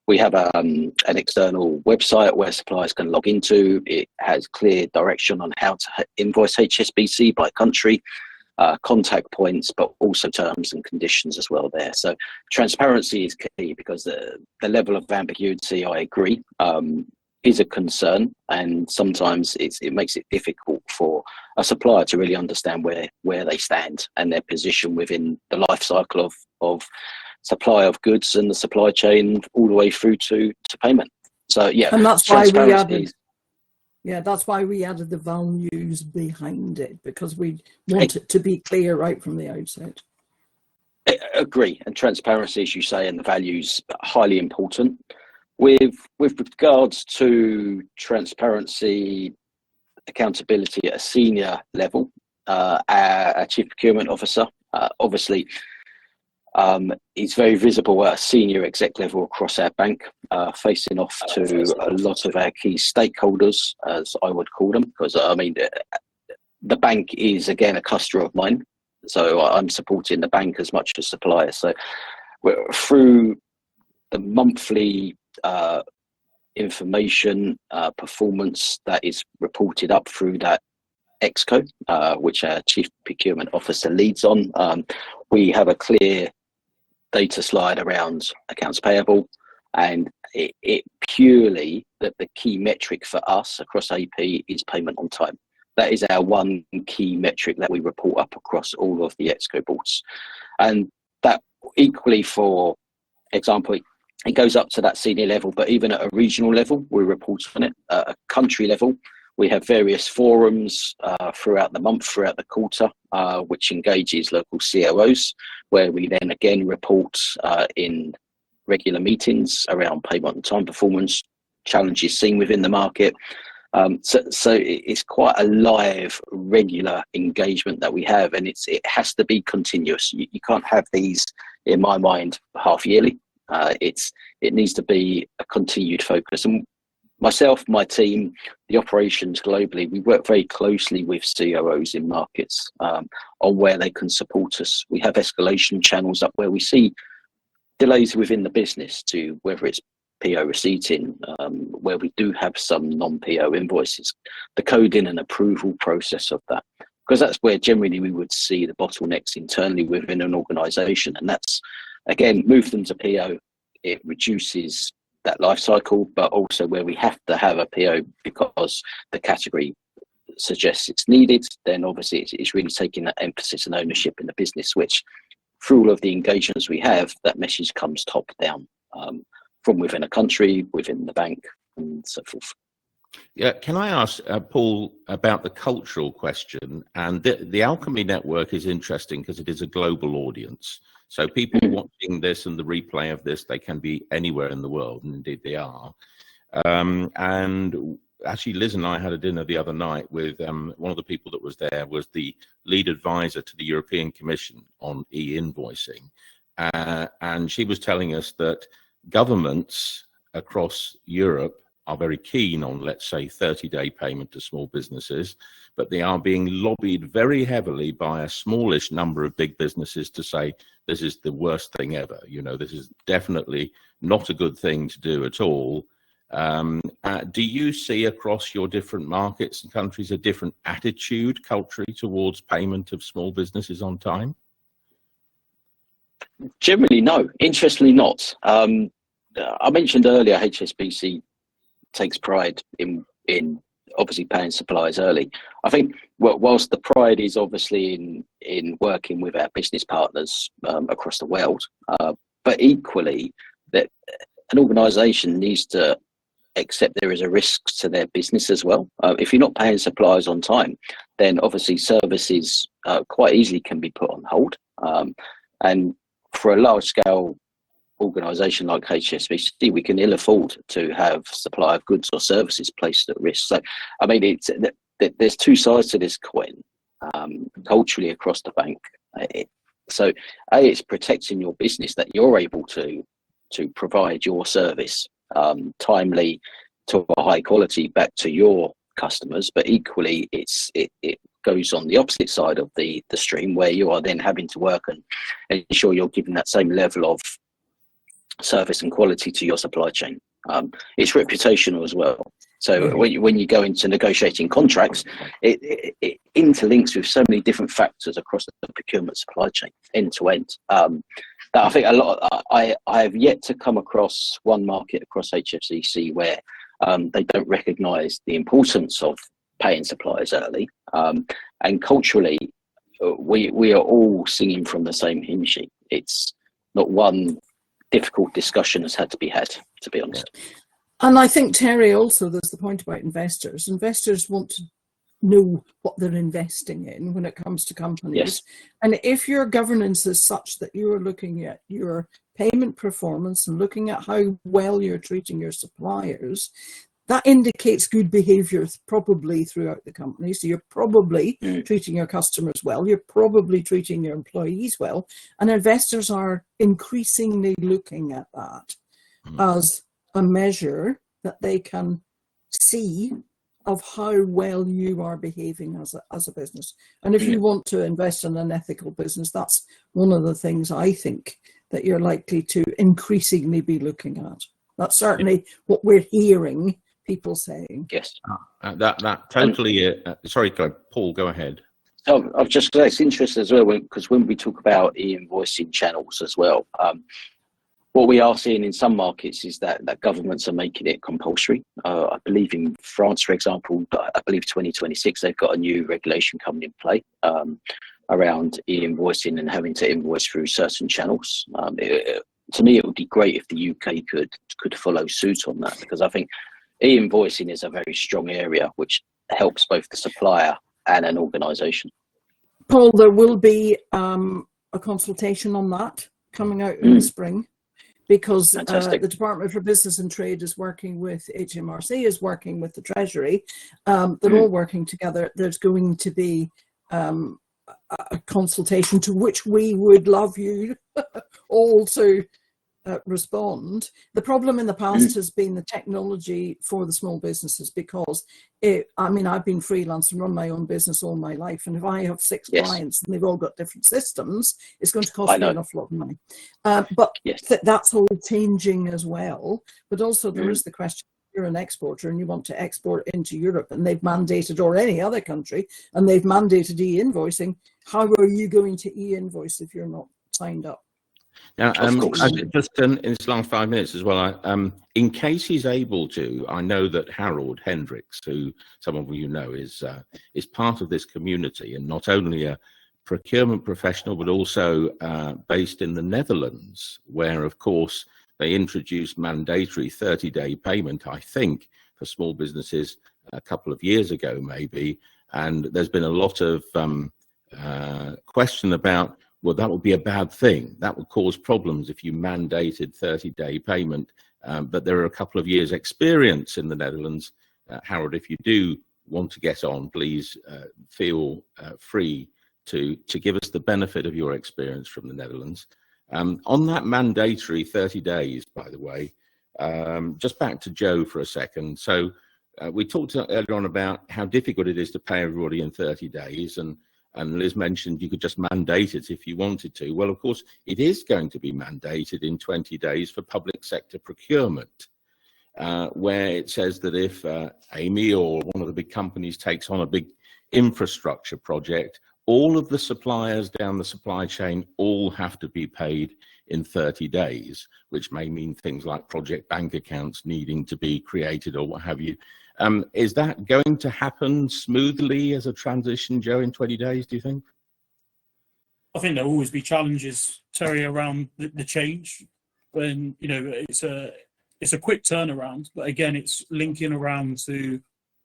We have an external website where suppliers can log into. It has clear direction on how to invoice HSBC by country, contact points, but also terms and conditions as well there. So transparency is key, because the level of ambiguity, I agree, is a concern, and sometimes it makes it difficult for a supplier to really understand where they stand and their position within the life cycle of supply of goods and the supply chain all the way through to payment. So yeah, and that's why we added. Yeah, that's why we added the values behind it, because we want it to be clear right from the outset. I agree, and transparency, as you say, and the values are highly important. With regards to transparency, accountability at a senior level, our Chief Procurement Officer, obviously, it's very visible at a senior exec level across our bank, facing off to a lot of our key stakeholders, as I would call them, because I mean, the bank is again a customer of mine, so I'm supporting the bank as much as suppliers. So through the monthly information performance that is reported up through that Exco, which our Chief Procurement Officer leads on, we have a clear data slide around accounts payable, and it purely that the key metric for us across AP is payment on time. That is our one key metric that we report up across all of the Exco boards, and that equally, for example, it goes up to that senior level, but even at a regional level, we report on it. At a country level, we have various forums throughout the month, throughout the quarter, which engages local COOs, where we then again report in regular meetings around payment and time performance, challenges seen within the market. So it's quite a live, regular engagement that we have, and it has to be continuous. You can't have these, in my mind, half yearly. It needs to be a continued focus. And myself, my team, the operations globally, we work very closely with COOs in markets on where they can support us. We have escalation channels up where we see delays within the business, to whether it's PO receipting, where we do have some non-PO invoices, the coding and approval process of that, because that's where generally we would see the bottlenecks internally within an organisation. And that's, again, move them to PO, it reduces that life cycle, but also where we have to have a PO because the category suggests it's needed, then obviously it's really taking that emphasis and ownership in the business, which through all of the engagements we have, that message comes top down from within a country, within the bank, and so forth. Yeah, can I ask Paul about the cultural question? And the Alchemie Network is interesting because it is a global audience. So people watching this and the replay of this, they can be anywhere in the world, and indeed they are. And actually, Liz and I had a dinner the other night with one of the people that was there was the lead advisor to the European Commission on e-invoicing. And she was telling us that governments across Europe are very keen on, let's say, 30-day payment to small businesses, but they are being lobbied very heavily by a smallish number of big businesses to say, this is the worst thing ever. You know, this is definitely not a good thing to do at all. Do you see across your different markets and countries a different attitude culturally towards payment of small businesses on time? Generally, no. Interestingly, not. I mentioned earlier HSBC takes pride in obviously paying suppliers early. I think whilst the pride is obviously in working with our business partners across the world, but equally that an organisation needs to accept there is a risk to their business as well. If you're not paying suppliers on time, then obviously services quite easily can be put on hold. And for a large scale organisation like HSBC, we can ill afford to have supply of goods or services placed at risk. So, I mean, there's two sides to this coin culturally across the bank. So, it's protecting your business that you're able to provide your service timely to a high quality back to your customers, but equally it goes on the opposite side of the stream where you are then having to work and ensure you're giving that same level of service and quality to your supply chain. It's reputational as well. So when you go into negotiating contracts, it interlinks with so many different factors across the procurement supply chain end to end. That I think I have yet to come across one market across HSBC where they don't recognise the importance of paying suppliers early. And culturally, we are all singing from the same hymn sheet. It's not one difficult discussion has had to be had, to be honest. And I think, Terry, also there's the point about investors. Investors want to know what they're investing in when it comes to companies. Yes. And if your governance is such that you're looking at your payment performance and looking at how well you're treating your suppliers, that indicates good behavior probably throughout the company. So you're probably treating your customers well, you're probably treating your employees well, and investors are increasingly looking at that as a measure that they can see of how well you are behaving as a business. And if you want to invest in an ethical business, that's one of the things I think that you're likely to increasingly be looking at. That's certainly what we're hearing people saying. Yes. That totally. Sorry, Paul, go ahead. So I've just it's interesting as well because when we talk about e-invoicing channels as well, what we are seeing in some markets is that governments are making it compulsory. I believe in France, for example, I believe 2026 they've got a new regulation coming in play around e-invoicing and having to invoice through certain channels. To me, it would be great if the UK could follow suit on that, because I think e-invoicing is a very strong area which helps both the supplier and an organisation. Paul, there will be a consultation on that coming out in the spring, because the Department for Business and Trade is working with HMRC, is working with the Treasury. They're all working together. There's going to be a consultation to which we would love you all to respond. The problem in the past has been the technology for the small businesses, because I've been freelance and run my own business all my life, and if I have 6 clients and they've all got different systems, it's going to cost me an awful lot of money. But that's all changing as well. But also there is the question, you're an exporter and you want to export into Europe and they've mandated, or any other country, and they've mandated e-invoicing, how are you going to e-invoice if you're not signed up? Now, just in this last 5 minutes as well, in case he's able to, I know that Harold Hendrickx, who some of you know, is part of this community, and not only a procurement professional, but also based in the Netherlands, where, of course, they introduced mandatory 30-day payment, I think, for small businesses a couple of years ago, maybe. And there's been a lot of question about, well, that would be a bad thing. That would cause problems if you mandated 30-day payment. But there are a couple of years' experience in the Netherlands Harold, if you do want to get on, please feel free to give us the benefit of your experience from the Netherlands. On that mandatory 30 days, by the way, just back to Joe for a second. So we talked earlier on about how difficult it is to pay everybody in 30 days, and Liz mentioned you could just mandate it if you wanted to. Well, of course, it is going to be mandated in 20 days for public sector procurement, where it says that if Amy or one of the big companies takes on a big infrastructure project, all of the suppliers down the supply chain all have to be paid in 30 days, which may mean things like project bank accounts needing to be created or what have you. Is that going to happen smoothly as a transition, Joe, in 20 days, do you think? I think there'll always be challenges, Terry, around the change. When, you know, it's a quick turnaround, but again, it's linking around to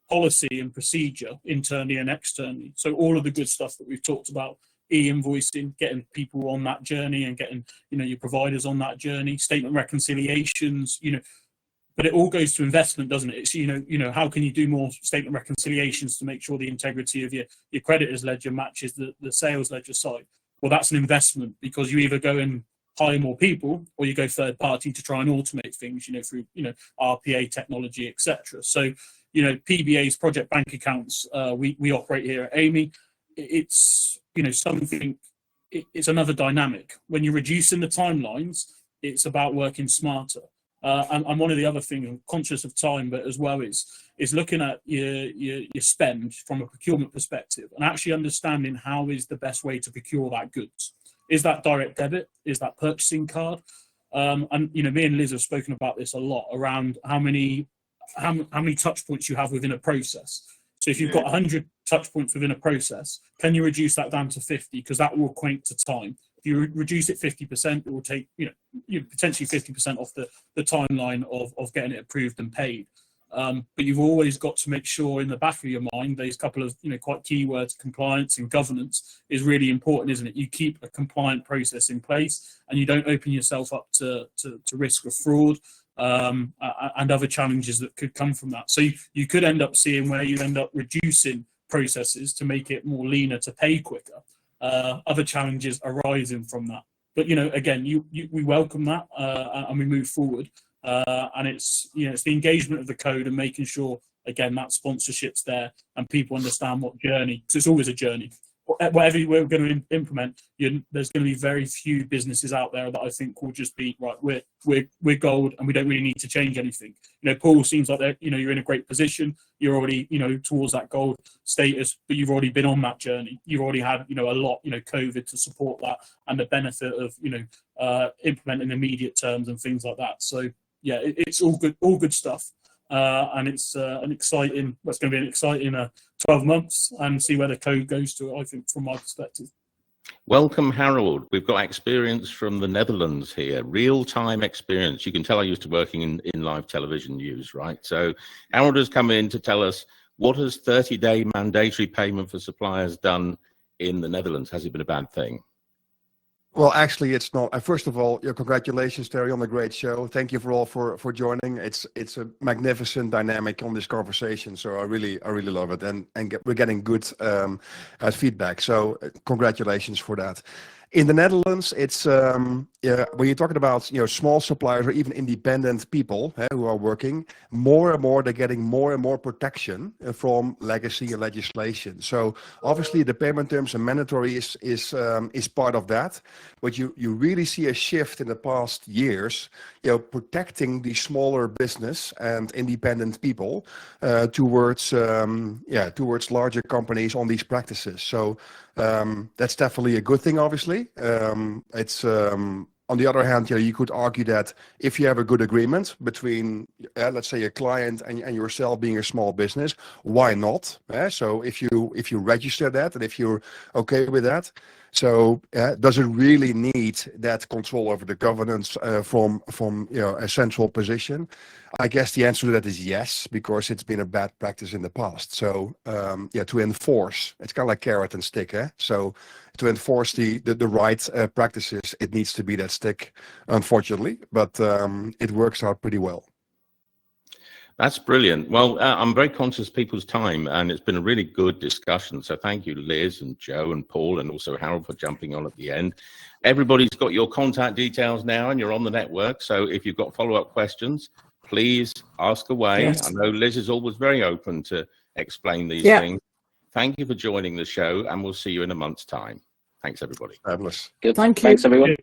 policy and procedure internally and externally. So all of the good stuff that we've talked about, e-invoicing, getting people on that journey and getting, you know, your providers on that journey, statement reconciliations, you know, but it all goes to investment, doesn't it? It's, you know, how can you do more statement reconciliations to make sure the integrity of your creditors ledger matches the sales ledger side? Well, that's an investment, because you either go and hire more people or you go third party to try and automate things, you know, through, you know, RPA technology, etc. So, you know, PBAs, project bank accounts, we operate here at Amy. It's, you know, something, it's another dynamic. When you're reducing the timelines, it's about working smarter. And one of the other things, I'm conscious of time, but as well is looking at your spend from a procurement perspective and actually understanding how is the best way to procure that goods. Is that direct debit? Is that purchasing card? And, you know, me and Liz have spoken about this a lot around how many touch points you have within a process. So if you've got 100 touch points within a process, can you reduce that down to 50? Because that will equate to time. If you reduce it 50%, it will take, you know, potentially 50% off the timeline of getting it approved and paid. But you've always got to make sure in the back of your mind, these couple of, you know, quite keywords, compliance and governance is really important, isn't it? You keep a compliant process in place and you don't open yourself up to risk of fraud and other challenges that could come from that. So you could end up seeing where you end up reducing processes to make it more leaner to pay quicker. Other challenges arising from that. But, you know, again, we welcome that and we move forward. And it's, you know, it's the engagement of the code and making sure, again, that sponsorship's there and people understand what journey, because it's always a journey. Whatever we're going to implement, there's going to be very few businesses out there that I think will just be, right, we're gold and we don't really need to change anything. You know, Paul, seems like you know, you're in a great position. You're already, you know, towards that gold status, but you've already been on that journey. You've already had, you know, a lot, you know, COVID to support that and the benefit of, you know, implementing immediate terms and things like that. So yeah, it's all good stuff. And it's an exciting, well, it's going to be an exciting 12 months and see where the code goes to, I think, from my perspective. Welcome, Harold. We've got experience from the Netherlands here, real-time experience. You can tell I used to working in live television news, right? So Harold has come in to tell us, what has 30-day mandatory payment for suppliers done in the Netherlands? Has it been a bad thing? Well, actually, it's not. First of all, congratulations, Terry, on the great show. Thank you for joining. It's a magnificent dynamic on this conversation. So I really love it, and we're getting good feedback. So congratulations for that. In the Netherlands, it's when you're talking about, you know, small suppliers or even independent people who are working, more and more they're getting more and more protection from legacy and legislation. So obviously the payment terms and mandatory is part of that, but you really see a shift in the past years, you know, protecting the smaller business and independent people towards larger companies on these practices. So that's definitely a good thing. Obviously, it's on the other hand, you know, you could argue that if you have a good agreement between, let's say, a client and yourself being a small business, why not? So if you register that and if you're okay with that, so does it really need that control over the governance from you know, a central position? I guess the answer to that is yes, because it's been a bad practice in the past. So to enforce, it's kind of like carrot and stick. So to enforce the right practices, it needs to be that stick, unfortunately, but it works out pretty well. That's brilliant. Well, I'm very conscious of people's time, and it's been a really good discussion. So thank you, Liz and Joe and Paul, and also Harold for jumping on at the end. Everybody's got your contact details now, and you're on the network. So if you've got follow-up questions, please ask away. Yes. I know Liz is always very open to explain these Yeah. things. Thank you for joining the show, and we'll see you in a month's time. Thanks, everybody. Fabulous. Good. Thank you. Thanks, everyone.